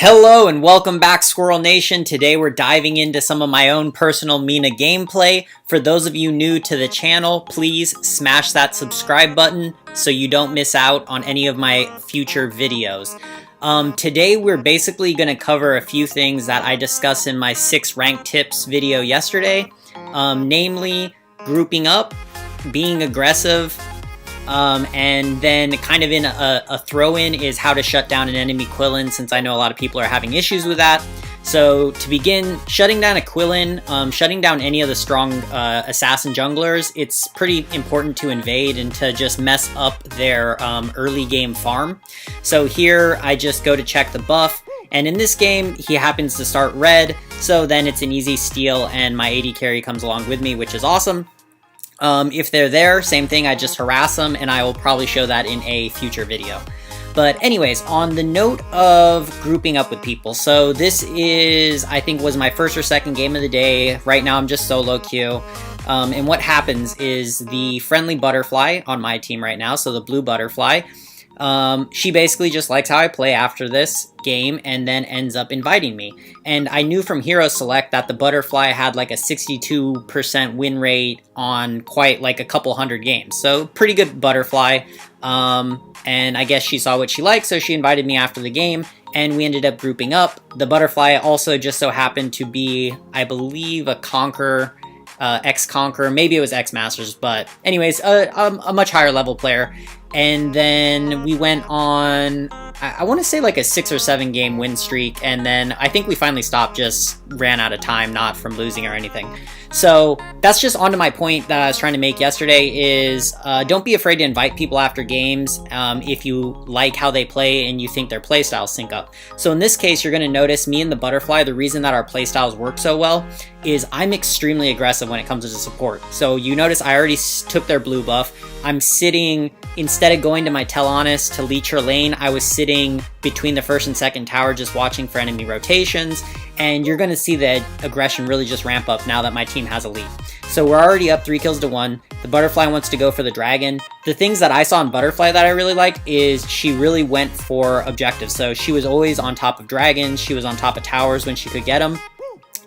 Hello and welcome back, Squirrel Nation. Today we're diving into some of my own personal Mina gameplay. For those of you new to the channel, please smash that subscribe button so you don't miss out on any of my future videos. Today we're basically going to cover a few things that I discussed in my 6 rank tips video yesterday. Namely, grouping up, being aggressive, and then kind of in a throw-in is how to shut down an enemy Quillin, since I know a lot of people are having issues with that. So to begin, shutting down a Quillin, shutting down any of the strong assassin junglers, it's pretty important to invade and to just mess up their early game farm. So here I just go to check the buff, and in this game he happens to start red, so then it's an easy steal and my AD carry comes along with me, which is awesome. If they're there, same thing, I just harass them, and I will probably show that in a future video. But anyways, on the note of grouping up with people, so this is, I think, was my first or second game of the day. Right now I'm just solo queue. And what happens is the friendly butterfly on my team right now, so the blue butterfly, she basically just likes how I play after this game and then ends up inviting me. And I knew from Hero Select that the butterfly had like a 62% win rate on quite like a couple hundred games. So pretty good butterfly. And I guess she saw what she liked, so she invited me after the game and we ended up grouping up. The butterfly also just so happened to be, I believe, a Conqueror, ex-Conqueror, maybe it was ex-Masters, but anyways, a much higher level player. And then we went on, I want to say like a 6 or 7 game win streak, and then I think we finally stopped, just ran out of time, not from losing or anything. So that's just onto my point that I was trying to make yesterday is don't be afraid to invite people after games if you like how they play and you think their playstyles sync up. So in this case, you're going to notice me and the butterfly, the reason that our playstyles work so well is I'm extremely aggressive when it comes to support. So you notice I already took their blue buff. I'm sitting, instead of going to my Teleonis to leech her lane, I was sitting between the first and second tower just watching for enemy rotations, and you're going to see the aggression really just ramp up now that my team has a lead. So we're already up 3 kills to 1. The butterfly wants to go for the dragon. The things that I saw in butterfly that I really liked is she really went for objectives. So she was always on top of dragons, she was on top of towers when she could get them.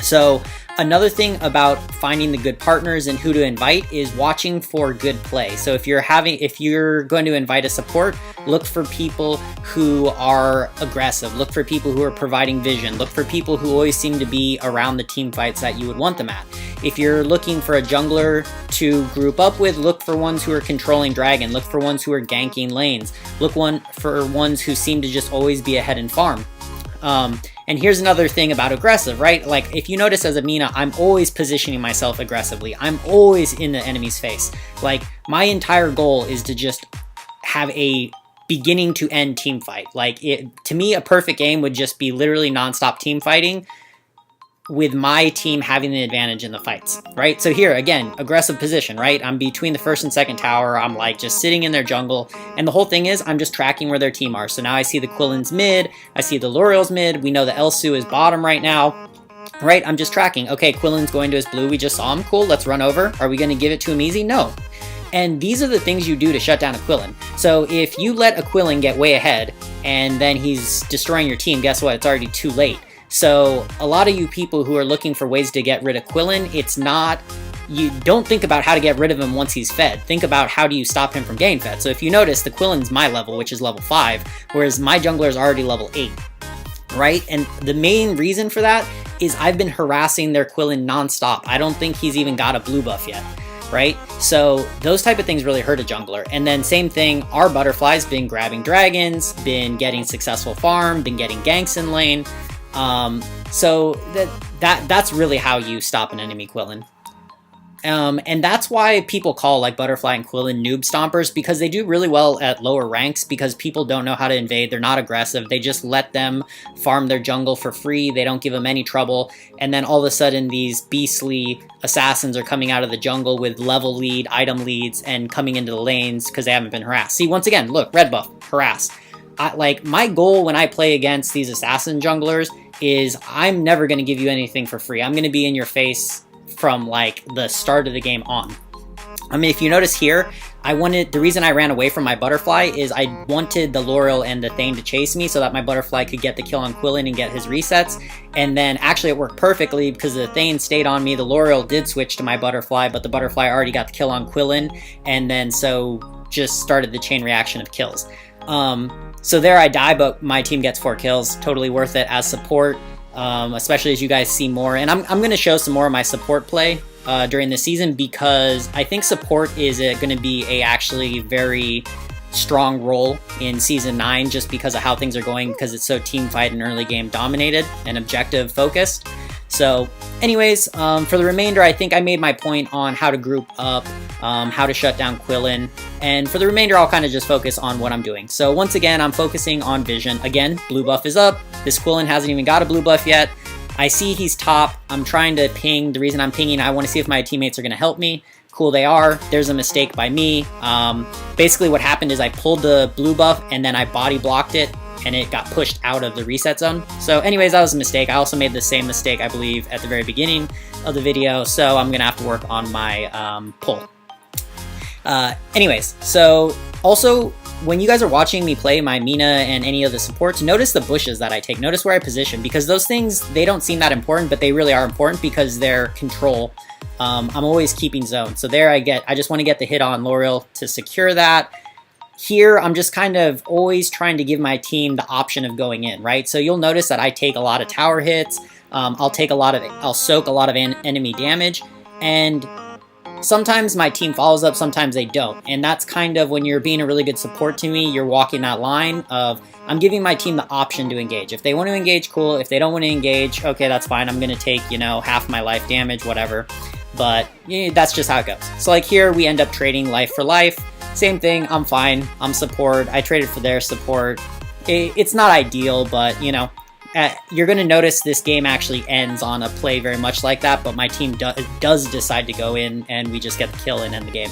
So another thing about finding the good partners and who to invite is watching for good play. So if you're going to invite a support, look for people who are aggressive, look for people who are providing vision, look for people who always seem to be around the team fights that you would want them at. If you're looking for a jungler to group up with, look for ones who are controlling dragon, look for ones who are ganking lanes, look for ones who seem to just always be ahead in farm. And here's another thing about aggressive, right? Like, if you notice as a Mina, I'm always positioning myself aggressively. I'm always in the enemy's face. Like, my entire goal is to just have a beginning to end team fight. Like, to me, a perfect game would just be literally nonstop team fighting with my team having the advantage in the fights, right? So here, again, aggressive position, right? I'm between the first and second tower. I'm like just sitting in their jungle. And the whole thing is I'm just tracking where their team are. So now I see the Quillin's mid. I see the L'Oreal's mid. We know the Elsu is bottom right now, right? I'm just tracking. Okay, Quillin's going to his blue. We just saw him. Cool, let's run over. Are we going to give it to him easy? No. And these are the things you do to shut down a Quillin. So if you let a Quillin get way ahead and then he's destroying your team, guess what? It's already too late. So a lot of you people who are looking for ways to get rid of Quillin, you don't think about how to get rid of him once he's fed. Think about how do you stop him from getting fed. So if you notice, the Quillin's my level, which is level 5, whereas my jungler is already level 8, right? And the main reason for that is I've been harassing their Quillin nonstop. I don't think he's even got a blue buff yet, right? So those type of things really hurt a jungler. And then same thing, our butterfly's been grabbing dragons, been getting successful farm, been getting ganks in lane. So that's really how you stop an enemy Quillin. And that's why people call like Butterfly and Quillin noob stompers, because they do really well at lower ranks because people don't know how to invade. They're not aggressive. They just let them farm their jungle for free. They don't give them any trouble. And then all of a sudden these beastly assassins are coming out of the jungle with level lead, item leads, and coming into the lanes because they haven't been harassed. See, once again, look, red buff, harass. Like, my goal when I play against these assassin junglers is I'm never going to give you anything for free. I'm going to be in your face from like the start of the game on. I mean, if you notice here, The reason I ran away from my butterfly is I wanted the Laurel and the Thane to chase me so that my butterfly could get the kill on Quillen and get his resets. And then actually it worked perfectly because the Thane stayed on me. The Laurel did switch to my butterfly, but the butterfly already got the kill on Quillen, and then so just started the chain reaction of kills. So there I die, but my team gets 4 kills. Totally worth it as support, especially as you guys see more. And I'm going to show some more of my support play during the season, because I think support is going to be a actually very strong role in Season 9 just because of how things are going, because it's so team fight and early game dominated and objective focused. So anyways, for the remainder, I think I made my point on how to group up, how to shut down Quillen, and for the remainder, I'll kind of just focus on what I'm doing. So once again, I'm focusing on vision. Again, blue buff is up. This Quillen hasn't even got a blue buff yet. I see he's top. I'm trying to ping. The reason I'm pinging, I want to see if my teammates are going to help me. Cool, they are. There's a mistake by me. Basically what happened is I pulled the blue buff and then I body blocked it, and it got pushed out of the reset zone. So anyways, that was a mistake. I also made the same mistake, I believe, at the very beginning of the video, so I'm gonna have to work on my pull. Anyways, so also, when you guys are watching me play my Mina and any of the supports, notice the bushes that I take. Notice where I position, because those things, they don't seem that important, but they really are important because they're control. I'm always keeping zone. So there I just want to get the hit on Laurel to secure that. Here, I'm just kind of always trying to give my team the option of going in, right? So you'll notice that I take a lot of tower hits. I'll soak a lot of enemy damage, and sometimes my team follows up, sometimes they don't. And that's kind of when you're being a really good support to me, you're walking that line of, I'm giving my team the option to engage. If they want to engage, cool. If they don't want to engage, okay, that's fine. I'm going to take, half my life damage, whatever. But that's just how it goes. So like here, we end up trading life for life. Same thing, I'm fine. I'm support. I traded for their support. It's not ideal, but you're going to notice this game actually ends on a play very much like that, but my team does decide to go in, and we just get the kill and end the game.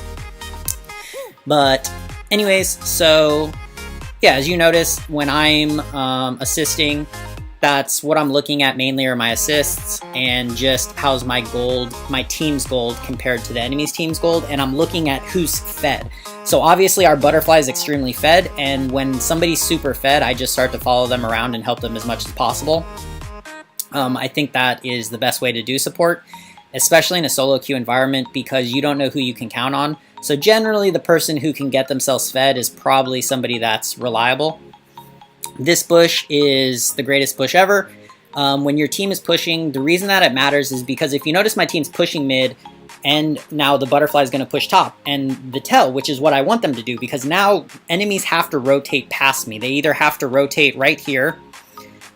But anyways, so yeah, as you notice, when I'm assisting, that's what I'm looking at mainly, are my assists and just how's my gold, my team's gold compared to the enemy's team's gold, and I'm looking at who's fed. So obviously our butterfly is extremely fed, and when somebody's super fed, I just start to follow them around and help them as much as possible. I think that is the best way to do support, especially in a solo queue environment, because you don't know who you can count on. So generally the person who can get themselves fed is probably somebody that's reliable. This bush is the greatest bush ever. When your team is pushing, the reason that it matters is because if you notice my team's pushing mid, and now the butterfly is going to push top, and the tail, which is what I want them to do, because now enemies have to rotate past me. They either have to rotate right here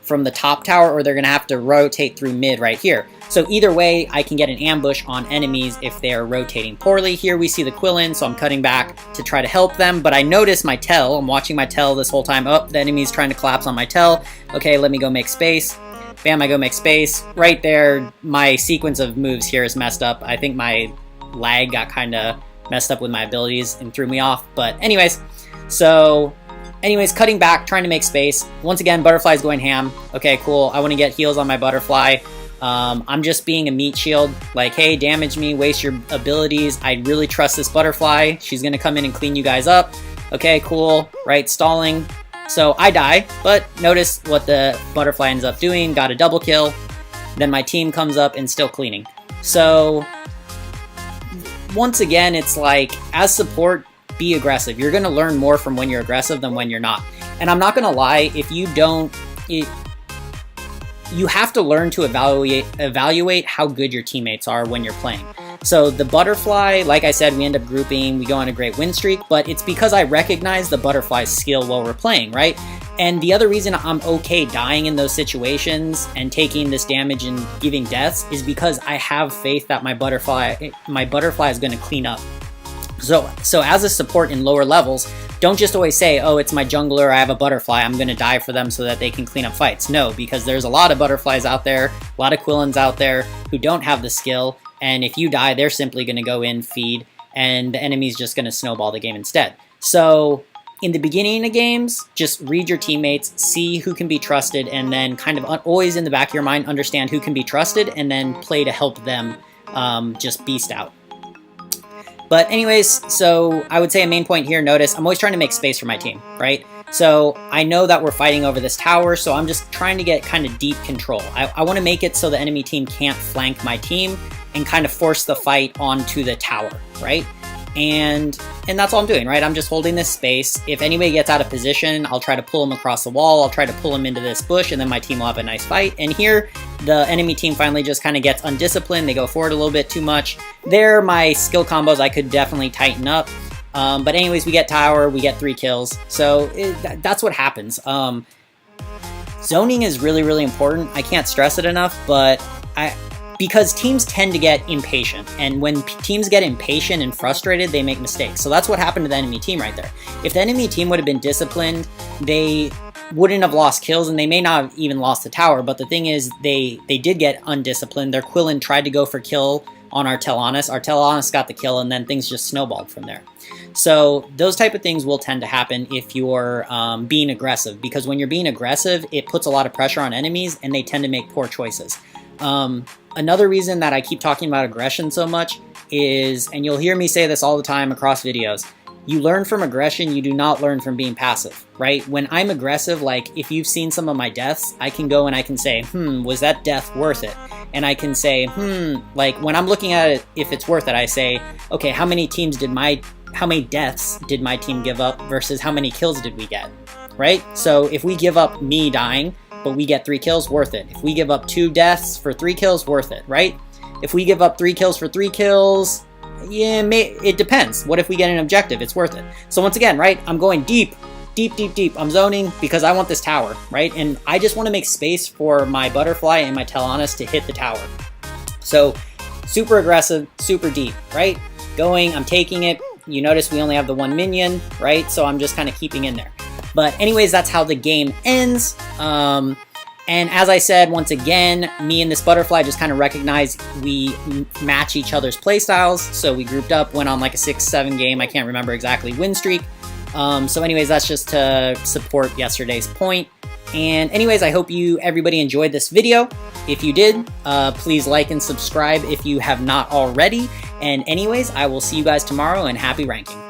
from the top tower, or they're going to have to rotate through mid right here. So either way, I can get an ambush on enemies if they're rotating poorly. Here we see the Quillen, so I'm cutting back to try to help them, but I notice my tail. I'm watching my tail this whole time. Oh, the enemy's trying to collapse on my tail. Okay, let me go make space. Bam, I go make space. Right there, my sequence of moves here is messed up. I think my lag got kind of messed up with my abilities and threw me off. But anyways, cutting back, trying to make space. Once again, butterfly's going ham. Okay, cool. I want to get heals on my butterfly. I'm just being a meat shield. Like, hey, damage me, waste your abilities. I really trust this butterfly. She's going to come in and clean you guys up. Okay, cool. Right, stalling. So I die, but notice what the butterfly ends up doing. Got a double kill. Then my team comes up and still cleaning. So once again, it's like, as support, be aggressive. You're going to learn more from when you're aggressive than when you're not. And I'm not going to lie, if you don't, you have to learn to evaluate how good your teammates are when you're playing. So the butterfly, like I said, we end up grouping, we go on a great win streak, but it's because I recognize the butterfly's skill while we're playing, right? And the other reason I'm okay dying in those situations and taking this damage and giving deaths is because I have faith that my butterfly is going to clean up. So as a support in lower levels, don't just always say, oh, it's my jungler, I have a butterfly, I'm going to die for them so that they can clean up fights. No, because there's a lot of butterflies out there, a lot of Quillens out there who don't have the skill, and if you die, they're simply going to go in, feed, and the enemy's just going to snowball the game instead. So in the beginning of games, just read your teammates, see who can be trusted, and then kind of always in the back of your mind, understand who can be trusted, and then play to help them just beast out. But anyways, so I would say a main point here, notice I'm always trying to make space for my team, right? So I know that we're fighting over this tower, so I'm just trying to get kind of deep control. I want to make it so the enemy team can't flank my team and kind of force the fight onto the tower, right? And that's all I'm doing, right? I'm just holding this space. If anybody gets out of position, I'll try to pull them across the wall. I'll try to pull them into this bush, and then my team will have a nice fight. And here, the enemy team finally just kind of gets undisciplined. They go forward a little bit too much. There, my skill combos I could definitely tighten up. But anyways, we get tower, we get 3 kills. So that's what happens. Zoning is really, really important. I can't stress it enough, but because teams tend to get impatient, and when teams get impatient and frustrated, they make mistakes. So that's what happened to the enemy team right there. If the enemy team would have been disciplined, they wouldn't have lost kills, and they may not have even lost the tower. But the thing is, they did get undisciplined. Their Quillen tried to go for kill on our Telanus. Our Telanus got the kill, and then things just snowballed from there. So those type of things will tend to happen if you're being aggressive, because when you're being aggressive, it puts a lot of pressure on enemies, and they tend to make poor choices. Another reason that I keep talking about aggression so much is, and you'll hear me say this all the time across videos, you learn from aggression, you do not learn from being passive, right? When I'm aggressive, like if you've seen some of my deaths, I can go and I can say, was that death worth it? And I can say, like when I'm looking at it, if it's worth it, I say, okay, how many deaths did my team give up versus how many kills did we get, right? So if we give up me dying, but we get 3 kills, worth it. If we give up 2 deaths for 3 kills, worth it, right? If we give up 3 kills for 3 kills, yeah, it depends. What if we get an objective? It's worth it. So once again, right, I'm going deep. I'm zoning because I want this tower, right? And I just want to make space for my butterfly and my Telanus to hit the tower. So super aggressive, super deep, right? I'm taking it. You notice we only have the 1 minion, right? So I'm just kind of keeping in there. But anyways, that's how the game ends. And as I said, once again, me and this butterfly just kind of recognized we match each other's playstyles. So we grouped up, went on like a 6-7 game, I can't remember exactly, win streak. So anyways, that's just to support yesterday's point. And anyways, I hope everybody enjoyed this video. If you did, please like and subscribe if you have not already. And anyways, I will see you guys tomorrow, and happy ranking.